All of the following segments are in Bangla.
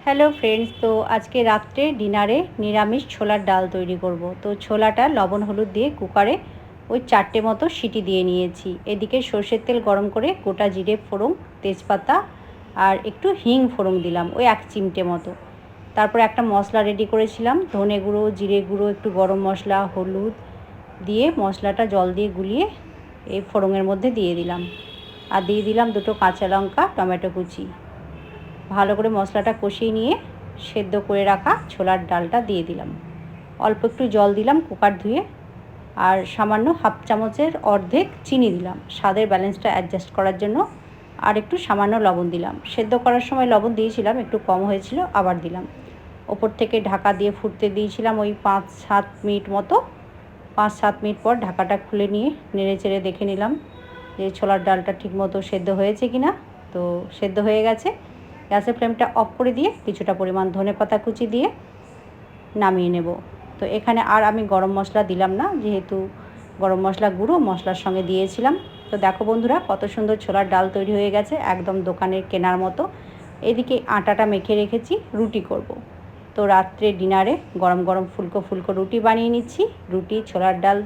হ্যালো ফ্রেন্ডস, তো আজকে রাত্রে ডিনারে নিরামিষ ছোলার ডাল তৈরি করব। তো ছোলাটা লবণ হলুদ দিয়ে কুকারে ওই 4টে মতো সিটি দিয়ে নিয়েছি। এদিকে সর্ষের তেল গরম করে গোটা জিরে ফোড়ন, তেজপাতা আর একটু হিং ফোড়ন দিলাম ওই 1 চিমটে মতো। তারপর একটা মশলা রেডি করেছিলাম, ধনে গুঁড়ো, জিরে গুঁড়ো, একটু গরম মশলা, হলুদ দিয়ে মশলাটা জল দিয়ে গুলিয়ে এই ফোড়নের মধ্যে দিয়ে দিলাম। আর দিয়ে দিলাম 2টো কাঁচা লঙ্কা, টমেটো কুচি। ভালো করে মশলাটা কষিয়ে নিয়ে সেদ্ধ করে রাখা ছোলার ডালটা দিয়ে দিলাম। অল্প একটু জল দিলাম কুকার ধুয়ে, আর সামান্য হাফ চামচের অর্ধেক চিনি দিলাম স্বাদের ব্যালেন্সটা অ্যাডজাস্ট করার জন্য। আর একটু সামান্য লবণ দিলাম। সেদ্ধ করার সময় লবণ দিয়েছিলাম, একটু কম হয়েছিল, আবার দিলাম। ওপর থেকে ঢাকা দিয়ে ফুটতে দিয়েছিলাম ওই 5-7 মিনিট মতো। 5-7 মিনিট পর ঢাকাটা খুলে নিয়ে নেড়ে চেড়ে দেখে নিলাম যে ছোলার ডালটা ঠিকমতো সেদ্ধ হয়েছে কি না। তো সেদ্ধ হয়ে গেছে। গ্যাসের ফ্লেমটা অফ করে দিয়ে কিছুটা পরিমাণ ধনেপাতা কুচি দিয়ে নামিয়ে নেব। তো এখানে আর আমি গরম মশলা দিলাম না, যেহেতু গরম মশলা গুঁড়ো মশলার সঙ্গে দিয়েছিলাম। তো দেখো বন্ধুরা, কত সুন্দর ছোলার ডাল তৈরি হয়ে গেছে, একদম দোকানের কেনার মতো। এদিকে আটাটা মেখে রেখেছি, রুটি করব। তো রাত্রে ডিনারে গরম গরম ফুলকো ফুলকো রুটি বানিয়ে নিচ্ছি। রুটি ছোলার ডাল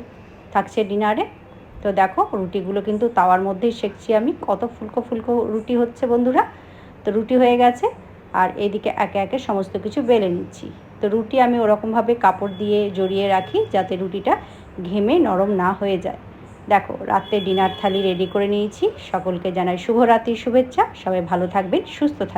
থাকছে ডিনারে। তো দেখো রুটিগুলো কিন্তু তাওয়ার মধ্যেই সেঁকছি আমি, কত ফুলকো ফুলকো রুটি হচ্ছে বন্ধুরা। তো রুটি হয়ে গেছে, আর এদিকে একে একে সমস্ত কিছু বেলে নিচ্ছি। তো রুটি আমি ওরকমভাবে কাপড় দিয়ে জড়িয়ে রাখি যাতে রুটিটা ঘেমে নরম না হয়ে যায়। দেখো রাত্রে ডিনার থালি রেডি করে নিয়েছি। সকলকে জানাই শুভরাত্রির শুভেচ্ছা। সবাই ভালো থাকবেন, সুস্থ থাকবেন।